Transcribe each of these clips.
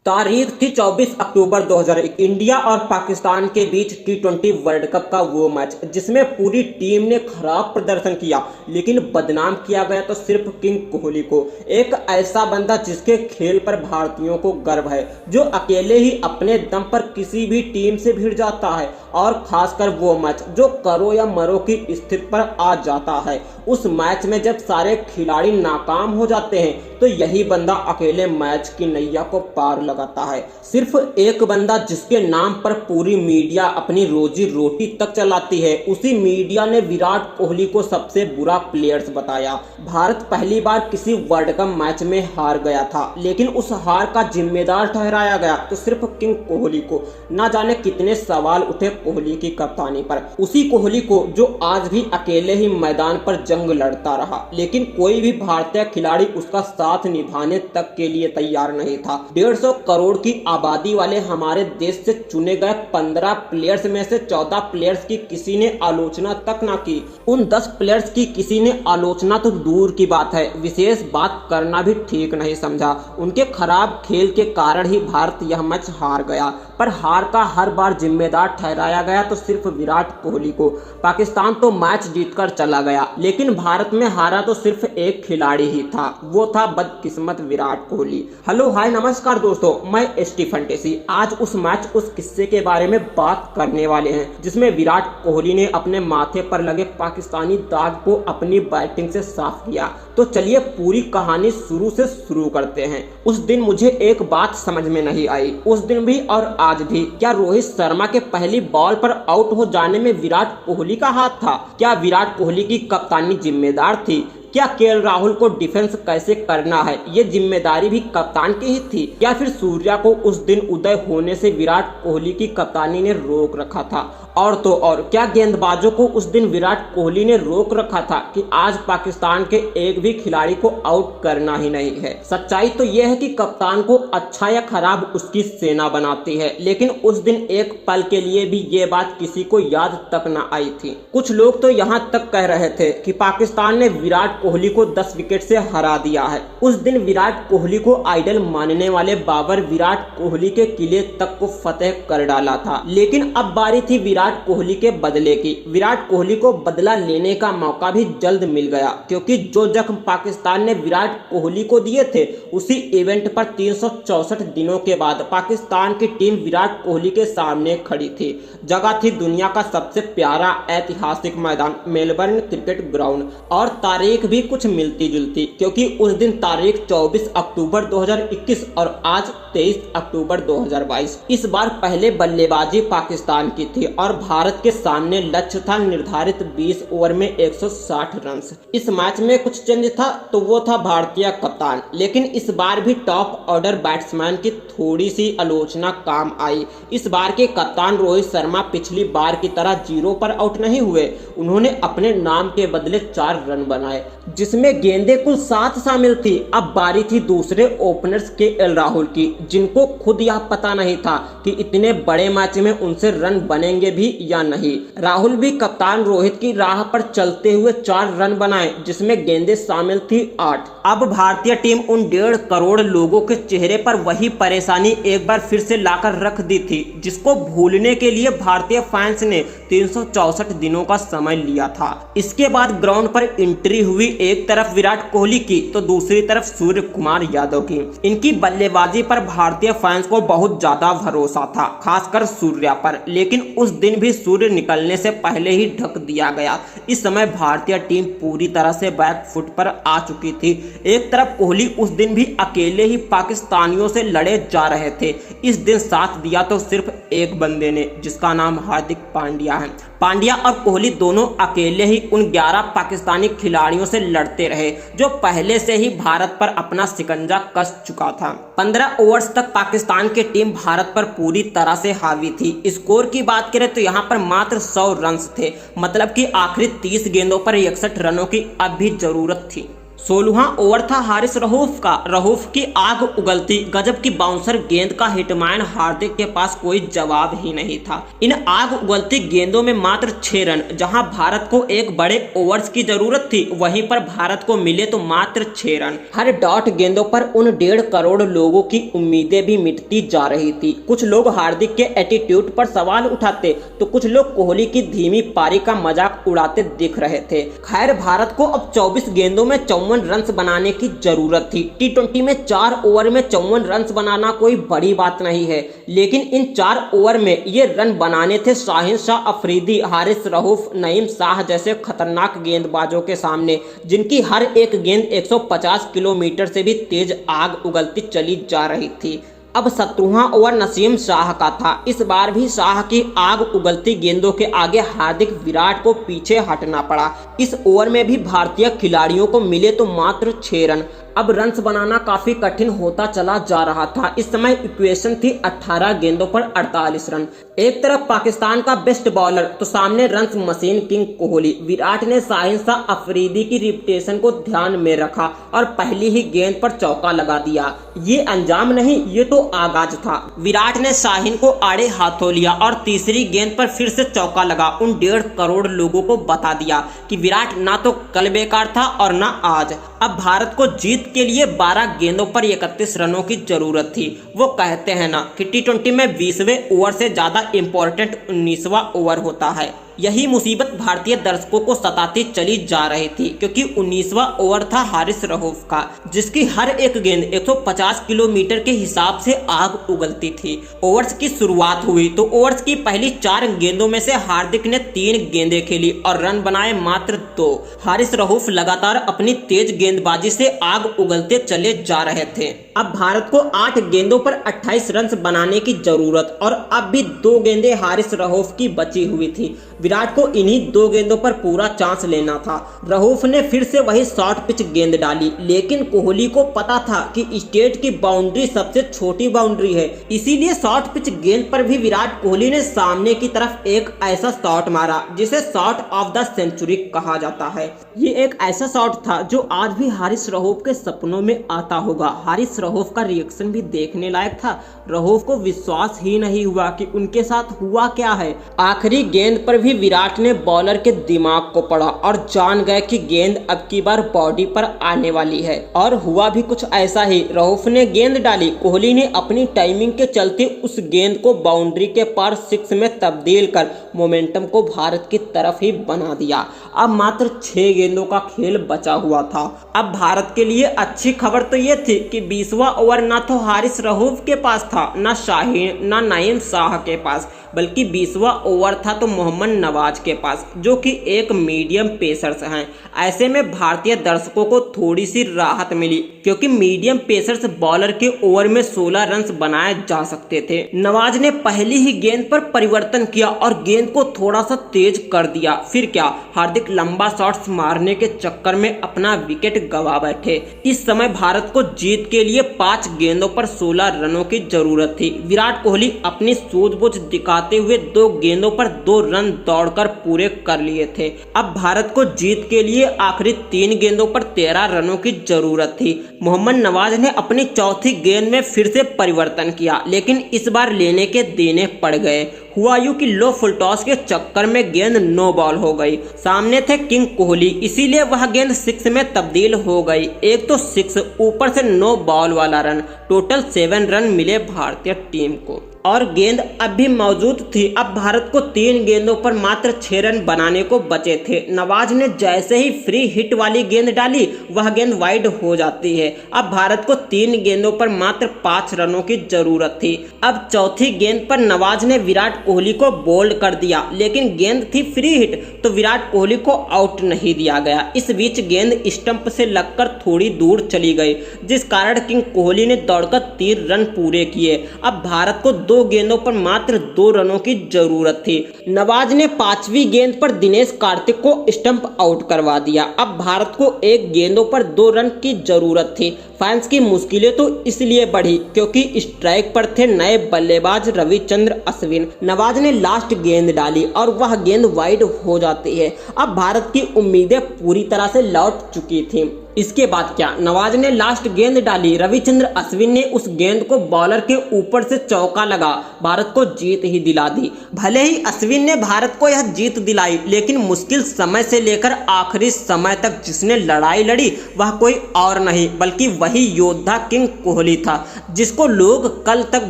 तारीख थी 24 अक्टूबर 2001। इंडिया और पाकिस्तान के बीच टी20 वर्ल्ड कप का वो मैच जिसमें पूरी टीम ने खराब प्रदर्शन किया, लेकिन बदनाम किया गया तो सिर्फ किंग कोहली को। एक ऐसा बंदा जिसके खेल पर भारतीयों को गर्व है, जो अकेले ही अपने दम पर किसी भी टीम से भिड़ जाता है, और खासकर वो मैच जो करो या मरो की स्थिति पर आ जाता है। उस मैच में जब सारे खिलाड़ी नाकाम हो जाते हैं तो यही बंदा अकेले मैच की नैया को पार लगाता है। सिर्फ एक बंदा जिसके नाम पर पूरी मीडिया अपनी रोजी रोटी तक चलाती है, उसी मीडिया ने विराट कोहली को सबसे बुरा प्लेयर्स बताया। भारत पहली बार किसी वर्ल्ड कप मैच में हार गया था, लेकिन उस हार का जिम्मेदार ठहराया गया तो सिर्फ किंग कोहली को। ना जाने कितने सवाल उठे कोहली की कप्तानी पर, उसी कोहली को जो आज भी अकेले ही मैदान पर जंग लड़ता रहा, लेकिन कोई भी भारतीय खिलाड़ी उसका साथ निभाने तक के लिए तैयार नहीं था। 150 करोड़ की आबादी वाले हमारे देश से चुने गए 15 प्लेयर्स में से 14 प्लेयर्स की किसी ने आलोचना तक ना की। उन 10 प्लेयर्स की किसी ने आलोचना तो दूर की बात है, विशेष बात करना भी ठीक नहीं समझा। उनके खराब खेल के कारण ही भारत यह मैच हार गया, पर हार का हर बार जिम्मेदार ठहराया गया तो सिर्फ विराट कोहली को। पाकिस्तान तो मैच जीतकर चला गया, लेकिन भारत में हारा तो सिर्फ एक खिलाड़ी ही था, वो था बदकिस्मत विराट कोहली। हेलो हाय नमस्कार दोस्तों, मैं स्टीफन टेसी। आज उस मैच उस किस्से के बारे में बात करने वाले हैं जिसमें विराट कोहली ने अपने माथे पर लगे पाकिस्तानी दाग को अपनी बैटिंग से साफ किया। तो चलिए पूरी कहानी शुरू से शुरू करते हैं। उस दिन मुझे एक बात समझ में नहीं आई, उस दिन भी और आज भी। क्या रोहित शर्मा के पहली बॉल पर आउट हो जाने में विराट कोहली का हाथ था? क्या विराट कोहली की कप्तानी जिम्मेदार थी? क्या केएल राहुल को डिफेंस कैसे करना है ये जिम्मेदारी भी कप्तान की ही थी? क्या फिर सूर्या को उस दिन उदय होने से विराट कोहली की कप्तानी ने रोक रखा था? और तो और क्या गेंदबाजों को उस दिन विराट कोहली ने रोक रखा था कि आज पाकिस्तान के एक भी खिलाड़ी को आउट करना ही नहीं है? सच्चाई तो यह है कि कप्तान को अच्छा या खराब उसकी सेना बनाती है, लेकिन उस दिन एक पल के लिए भी ये बात किसी को याद तक न आई थी। कुछ लोग तो यहाँ तक कह रहे थे कि पाकिस्तान ने विराट कोहली को 10 विकेट से हरा दिया है। उस दिन विराट कोहली को आइडल मानने वाले बाबर विराट कोहली के किले तक को फतेह कर डाला था, लेकिन अब बारी थी विराट कोहली के बदले की। विराट कोहली को बदला लेने का मौका भी जल्द मिल गया, क्योंकि जो जख्म पाकिस्तान ने विराट कोहली को दिए थे, उसी इवेंट पर 364 दिनों के बाद पाकिस्तान की टीम विराट कोहली के सामने खड़ी थी। जगह थी दुनिया का सबसे प्यारा ऐतिहासिक मैदान मेलबर्न क्रिकेट ग्राउंड, और तारीख भी कुछ मिलती जुलती, क्योंकि उस दिन तारीख 24 अक्टूबर 2021 और आज 23 अक्टूबर 2022। इस बार पहले बल्लेबाजी पाकिस्तान की थी और भारत के सामने लक्ष्य था निर्धारित 20 ओवर में 160 रन। इस मैच में कुछ चेंज था तो वो था भारतीय कप्तान, लेकिन इस बार भी टॉप ऑर्डर बैट्समैन की थोड़ी सी आलोचना काम आई। इस बार के कप्तान रोहित शर्मा पिछली बार की तरह 0 पर आउट नहीं हुए, उन्होंने अपने नाम के बदले 4 रन बनाए, जिसमें गेंदें कुल 7 शामिल थी। अब बारी थी दूसरे ओपनर्स केएल राहुल की, जिनको खुद यह पता नहीं था कि इतने बड़े मैच में उनसे रन बनेंगे भी या नहीं। राहुल भी कप्तान रोहित की राह पर चलते हुए 4 रन बनाए, जिसमें गेंदें शामिल थी 8। अब भारतीय टीम उन 1.5 करोड़ लोगों के चेहरे पर वही परेशानी एक बार फिर से लाकर रख दी थी, जिसको भूलने के लिए भारतीय फैंस ने 364 दिनों का समय लिया था। इसके बाद ग्राउंड पर एंट्री हुई एक तरफ विराट कोहली की तो दूसरी तरफ सूर्य कुमार यादव की। इनकी बल्लेबाजी पर भारतीय फैंस को बहुत ज्यादा भरोसा था, खासकर सूर्या पर, लेकिन उस दिन भी सूर्य निकलने से पहले ही ढक दिया गया। इस समय भारतीय टीम पूरी तरह से बैक फुट पर आ चुकी थी। एक तरफ कोहली उस दिन भी अकेले ही पाकिस्तानियों से लड़े जा रहे थे। इस दिन साथ दिया तो सिर्फ एक बंदे ने, जिसका नाम हार्दिक पांड्या है। पांड्या और कोहली दोनों अकेले ही उन 11 पाकिस्तानी खिलाड़ियों से लड़ते रहे, जो पहले से ही भारत पर अपना शिकंजा कस चुका था। 15 ओवर्स तक पाकिस्तान की टीम भारत पर पूरी तरह से हावी थी। स्कोर की बात करें तो यहाँ पर मात्र 100 रन थे, मतलब कि आखिरी 30 गेंदों पर 61 रनों की अब भी जरूरत थी। 16वां ओवर था हारिस रऊफ का। रऊफ की आग उगलती गजब की बाउंसर गेंद का हिटमैन हार्दिक के पास कोई जवाब ही नहीं था। इन आग उगलती गेंदों में मात्र 6 रन, जहां भारत को एक बड़े ओवर्स की जरूरत थी, वहीं पर भारत को मिले तो मात्र 6 रन। हर डॉट गेंदों पर उन 1.5 करोड़ लोगों की उम्मीदें भी मिटती जा रही थी। कुछ लोग हार्दिक के एटीट्यूड पर सवाल उठाते तो कुछ लोग कोहली की धीमी पारी का मजाक उड़ाते दिख रहे थे। खैर, भारत को अब 24 गेंदों में 54 रन्स बनाने की जरूरत थी। टी20 में 4 ओवर में 54 रन्स बनाना कोई बड़ी बात नहीं है, लेकिन इन 4 ओवर में ये रन बनाने थे शाहिन शाह अफरीदी, हारिस रऊफ, नईम शाह जैसे खतरनाक गेंदबाजों के सामने, जिनकी हर एक गेंद 150 किलोमीटर से भी तेज आग उगलती चली जा रही थी। अब 17वां ओवर नसीम शाह का था। इस बार भी शाह की आग उगलती गेंदों के आगे हार्दिक विराट को पीछे हटना पड़ा। इस ओवर में भी भारतीय खिलाड़ियों को मिले तो मात्र 6 रन। अब रन्स बनाना काफी कठिन होता चला जा रहा था। इस समय इक्वेशन थी 18 गेंदों पर 48 रन। एक तरफ पाकिस्तान का बेस्ट बॉलर तो सामने runs machine king Kohli. Virat ने शाहिन शाह अफरीदी की रिपुटेशन को ध्यान में रखा और पहली ही गेंद पर चौका लगा दिया। ये अंजाम नहीं, ये तो आगाज था। विराट ने शाहिन को आड़े हाथों लिया और तीसरी गेंद पर फिर से चौका लगा उन 1.5 करोड़ लोगों को बता दिया कि विराट ना तो कल बेकार था और ना आज। अब भारत को जीत के लिए 12 गेंदों पर 31 रनों की जरूरत थी। वो कहते हैं ना कि टी20 में 20वें ओवर से ज्यादा इंपॉर्टेंट 19वां ओवर होता है। यही मुसीबत भारतीय दर्शकों को सताती चली जा रही थी, क्योंकि 19वां ओवर था हारिस रऊफ का, जिसकी हर एक गेंद 150 किलोमीटर के हिसाब से आग उगलती थी। ओवर्स की शुरुआत हुई तो ओवर्स की पहली 4 गेंदों में से हार्दिक ने 3 गेंदें खेली और रन बनाए मात्र 2। हारिस रऊफ लगातार अपनी तेज गेंदबाजी से आग उगलते चले जा रहे थे। अब भारत को 8 गेंदों पर 28 रन बनाने की जरूरत, और अब भी 2 गेंदें हारिस रऊफ की बची हुई थी। विराट को इन्हीं 2 गेंदों पर पूरा चांस लेना था। रऊफ ने फिर से वही शॉर्ट पिच गेंद डाली, लेकिन कोहली को पता था कि स्टेट की बाउंड्री सबसे छोटी बाउंड्री है, इसीलिए शॉर्ट पिच गेंद पर भी विराट कोहली ने सामने की तरफ एक ऐसा शॉट मारा जिसे शॉट ऑफ द सेंचुरी कहा जाता है। ये एक ऐसा शॉट था जो आज भी हारिस रऊफ के सपनों में आता होगा। हारिस रऊफ का रिएक्शन भी देखने लायक था। रऊफ को विश्वास ही नहीं हुआ कि उनके साथ हुआ क्या है। आखिरी गेंद पर भी विराट ने बॉलर के दिमाग को पढ़ा और जान गए कि गेंद अब की बार बॉडी पर आने वाली है, और हुआ भी कुछ ऐसा ही। रऊफ ने गेंद डाली, कोहली ने अपनी टाइमिंग के चलते उस गेंद को बाउंड्री के पार 6 में तब्दील कर मोमेंटम को भारत की तरफ ही बना दिया। अब मात्र 6 गेंदों का खेल बचा हुआ था। अब भारत के लिए अच्छी खबर तो ये थी कि 20वां ओवर ना तो हारिस रऊफ के पास था, ना शाहीन, ना नईम शाह के पास, बल्कि 20वां ओवर था तो मोहम्मद नवाज के पास, जो कि एक मीडियम पेसर्स हैं। ऐसे में भारतीय दर्शकों को थोड़ी सी राहत मिली, क्योंकि मीडियम पेसर्स बॉलर के ओवर में 16 रन बनाए जा सकते थे। नवाज ने पहली ही गेंद पर परिवर्तन किया और गेंद को थोड़ा सा तेज कर दिया। फिर क्या, हार्दिक लंबा शॉट्स मारने के चक्कर में अपना विकेट गंवा बैठे। इस समय भारत को जीत के लिए 5 गेंदों पर 16 रनों की जरूरत थी। विराट कोहली अपनी सूझबूझ दिखाते हुए 2 गेंदों पर 2 रन दौड़कर पूरे कर लिए थे। अब भारत को जीत के लिए आखिरी 3 गेंदों पर 13 रनों की जरूरत थी। मोहम्मद नवाज ने अपनी चौथी गेंद में फिर से परिवर्तन किया, लेकिन इस बार लेने के देने पड़ गए। हुआ यूं कि लो फुल टॉस के चक्कर में गेंद नो बॉल हो गई। सामने थे किंग कोहली, इसीलिए वह गेंद 6 में तब्दील हो गई। एक तो 6, ऊपर से नो बॉल वाला रन। टोटल 7 रन मिले भारतीय टीम को, और गेंद अब भी मौजूद थी। अब भारत को 3 गेंदों पर मात्र 6 रन बनाने को बचे थे। नवाज ने जैसे ही फ्री हिट वाली गेंद डाली, वह गेंद वाइड हो जाती है। अब भारत को 3 गेंदों पर मात्र 5 रनों की जरूरत थी। अब चौथी गेंद पर नवाज ने विराट कोहली को बोल्ड कर दिया, लेकिन गेंद थी फ्री हिट तो विराट कोहली को आउट नहीं दिया गया। इस बीच गेंद स्टंप से लगकर थोड़ी दूर चली गई, जिस कारण किंग कोहली ने दौड़कर 3 रन पूरे किए। अब भारत को 2 गेंदों पर मात्र 2 रनों की जरूरत थी। नवाज ने 5वीं गेंद पर दिनेश कार्तिक को स्टंप आउट करवा दिया। अब भारत को 1 गेंदों पर 2 रन की जरूरत थी। फैंस की मुश्किलें तो इसलिए बढ़ी क्योंकि स्ट्राइक पर थे नए बल्लेबाज रविचंद्र अश्विन। नवाज ने लास्ट गेंद डाली और वह गेंद वाइड हो जाती है। अब भारत की उम्मीदें पूरी तरह से लौट चुकी थी। इसके बाद क्या, नवाज ने लास्ट गेंद डाली, रविचंद्र अश्विन ने उस गेंद को बॉलर के ऊपर से चौका लगा, भारत को जीत ही दिला दी। भले ही अश्विन ने भारत को यह जीत दिलाई, लेकिन मुश्किल समय से लेकर आखिरी समय तक जिसने लड़ाई लड़ी वह कोई और नहीं बल्कि वही योद्धा किंग कोहली था, जिसको लोग कल तक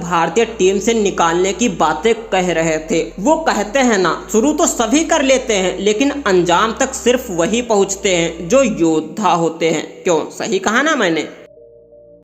भारतीय टीम से निकालने की बातें कह रहे थे। वो कहते हैं ना, शुरू तो सभी कर लेते हैं लेकिन अंजाम तक सिर्फ वही पहुंचते हैं जो योद्धा होते हैं। क्यों, सही कहा ना मैंने?